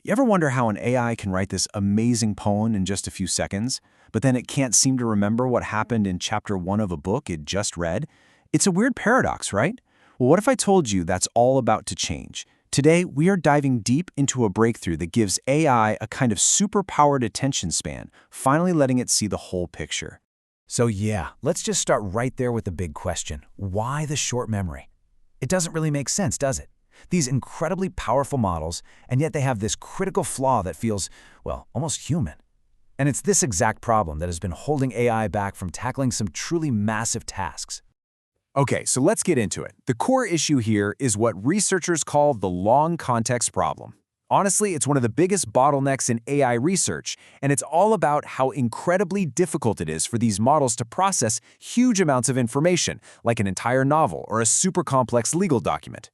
You ever wonder how an AI can write this amazing poem in just a few seconds, but then it can't seem to remember what happened in chapter 1 of a book it just read? It's a weird paradox, right? Well, what if I told you that's all about to change? Today, we are diving deep into a breakthrough that gives AI a kind of superpowered attention span, finally letting it see the whole picture. So yeah, let's just start right there with the big question. Why the short memory? It doesn't really make sense, does it? These incredibly powerful models, and yet they have this critical flaw that feels, well, almost human. And it's this exact problem that has been holding AI back from tackling some truly massive tasks. Okay, so let's get into it. The core issue here is what researchers call the long context problem. Honestly, it's one of the biggest bottlenecks in AI research, and it's all about how incredibly difficult it is for these models to process huge amounts of information, like an entire novel or a super complex legal document.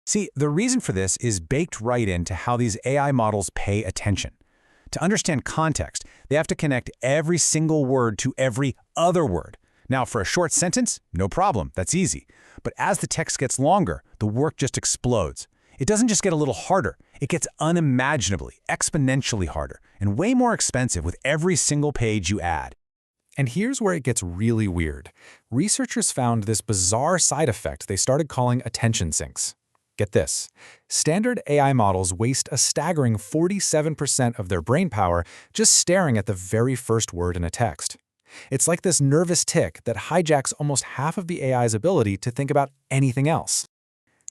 See, the reason for this is baked right into how these AI models pay attention. To understand context, they have to connect every single word to every other word. Now, for a short sentence, no problem, that's easy. But as the text gets longer, the work just explodes. It doesn't just get a little harder, it gets unimaginably, exponentially harder, and way more expensive with every single page you add. And here's where it gets really weird. Researchers found this bizarre side effect they started calling attention sinks. Get this. Standard AI models waste a staggering 47% of their brain power just staring at the very first word in a text. It's like this nervous tick that hijacks almost half of the AI's ability to think about anything else.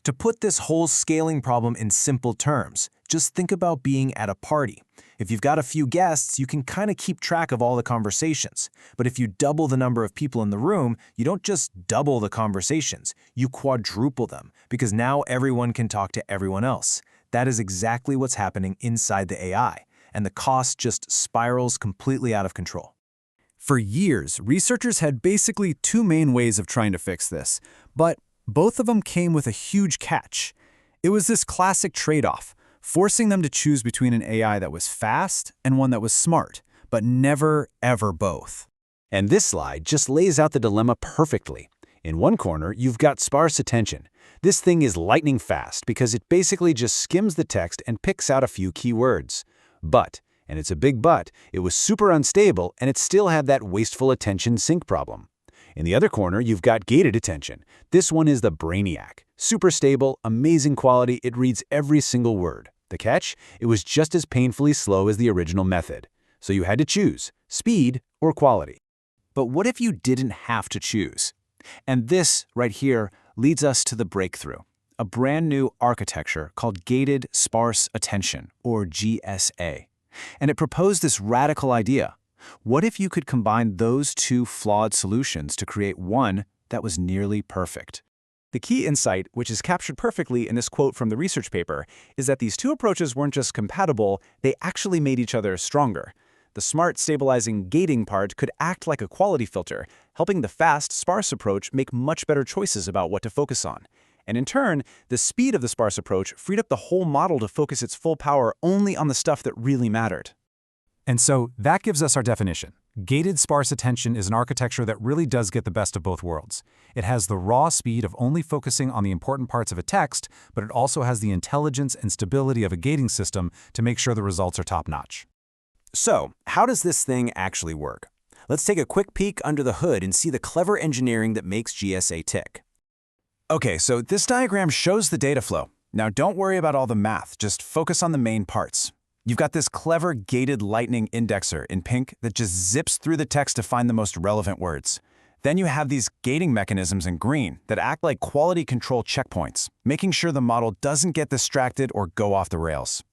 To put this whole scaling problem in simple terms, just think about being at a party. If you've got a few guests, you can kind of keep track of all the conversations. But if you double the number of people in the room, you don't just double the conversations, you quadruple them, because now everyone can talk to everyone else. That is exactly what's happening inside the AI, and the cost just spirals completely out of control. For years, researchers had basically two main ways of trying to fix this, but both of them came with a huge catch. It was this classic trade-off, forcing them to choose between an AI that was fast and one that was smart, but never, ever both. And this slide just lays out the dilemma perfectly. In one corner, you've got sparse attention. This thing is lightning fast because it basically just skims the text and picks out a few key words. But, and it's a big but, it was super unstable and it still had that wasteful attention sink problem. In the other corner, you've got gated attention. This one is the brainiac. Super stable, amazing quality, it reads every single word. The catch? It was just as painfully slow as the original method. So you had to choose, speed or quality. But what if you didn't have to choose? And this, right here, leads us to the breakthrough, a brand new architecture called Gated Sparse Attention, or GSA. And it proposed this radical idea. What if you could combine those two flawed solutions to create one that was nearly perfect? The key insight, which is captured perfectly in this quote from the research paper, is that these two approaches weren't just compatible, they actually made each other stronger. The smart, stabilizing, gating part could act like a quality filter, helping the fast, sparse approach make much better choices about what to focus on. And in turn, the speed of the sparse approach freed up the whole model to focus its full power only on the stuff that really mattered. And so that gives us our definition. Gated sparse attention is an architecture that really does get the best of both worlds. It has the raw speed of only focusing on the important parts of a text, but it also has the intelligence and stability of a gating system to make sure the results are top-notch. So, how does this thing actually work? Let's take a quick peek under the hood and see the clever engineering that makes GSA tick. Okay, so this diagram shows the data flow. Now don't worry about all the math, just focus on the main parts. You've got this clever gated lightning indexer in pink that just zips through the text to find the most relevant words. Then you have these gating mechanisms in green that act like quality control checkpoints, making sure the model doesn't get distracted or go off the rails.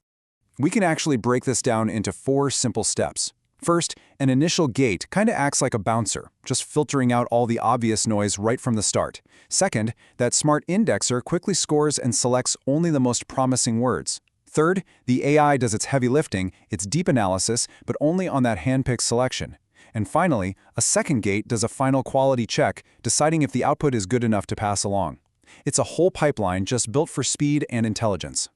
We can actually break this down into 4 simple steps. First, an initial gate kind of acts like a bouncer, just filtering out all the obvious noise right from the start. Second, that smart indexer quickly scores and selects only the most promising words. Third, the AI does its heavy lifting, its deep analysis, but only on that hand-picked selection. And finally, a second gate does a final quality check, deciding if the output is good enough to pass along. It's a whole pipeline just built for speed and intelligence.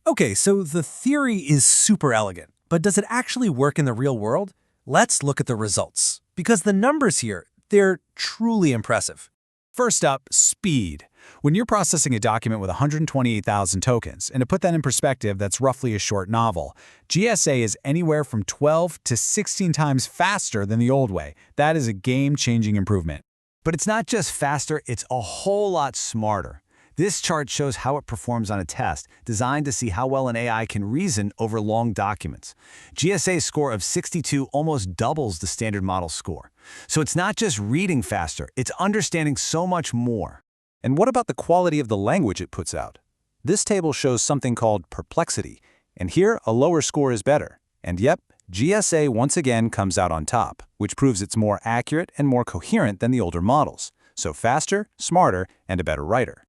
Okay, so the theory is super elegant, but does it actually work in the real world? Let's look at the results, because the numbers here, they're truly impressive. First up, speed. When you're processing a document with 128,000 tokens, and to put that in perspective, that's roughly a short novel, GSA is anywhere from 12 to 16 times faster than the old way. That is a game-changing improvement. But it's not just faster, it's a whole lot smarter. This chart shows how it performs on a test, designed to see how well an AI can reason over long documents. GSA's score of 62 almost doubles the standard model score. So it's not just reading faster, it's understanding so much more. And what about the quality of the language it puts out? This table shows something called perplexity, and here a lower score is better. And yep, GSA once again comes out on top, which proves it's more accurate and more coherent than the older models. So faster, smarter, and a better writer.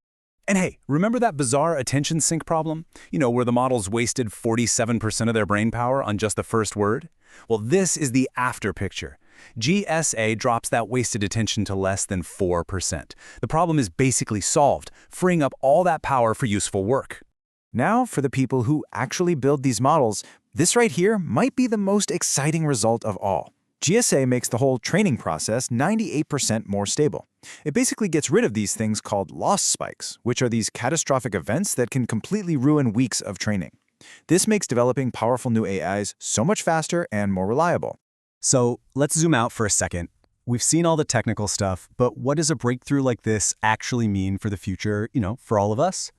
And hey, remember that bizarre attention sync problem? Where the models wasted 47% of their brain power on just the first word? Well, this is the after picture. GSA drops that wasted attention to less than 4%. The problem is basically solved, freeing up all that power for useful work. Now, for the people who actually build these models, this right here might be the most exciting result of all. GSA makes the whole training process 98% more stable. It basically gets rid of these things called loss spikes, which are these catastrophic events that can completely ruin weeks of training. This makes developing powerful new AIs so much faster and more reliable. So let's zoom out for a second. We've seen all the technical stuff, but what does a breakthrough like this actually mean for the future, for all of us?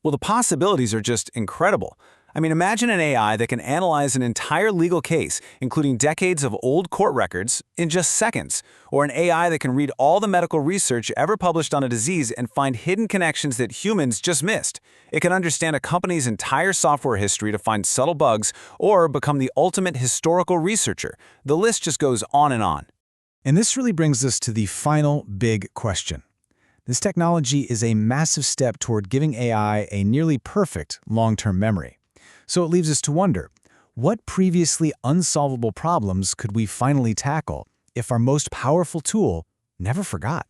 Well, the possibilities are just incredible. I mean, imagine an AI that can analyze an entire legal case, including decades of old court records, in just seconds. Or an AI that can read all the medical research ever published on a disease and find hidden connections that humans just missed. It can understand a company's entire software history to find subtle bugs or become the ultimate historical researcher. The list just goes on and on. And this really brings us to the final big question. This technology is a massive step toward giving AI a nearly perfect long-term memory. So it leaves us to wonder, what previously unsolvable problems could we finally tackle if our most powerful tool never forgot?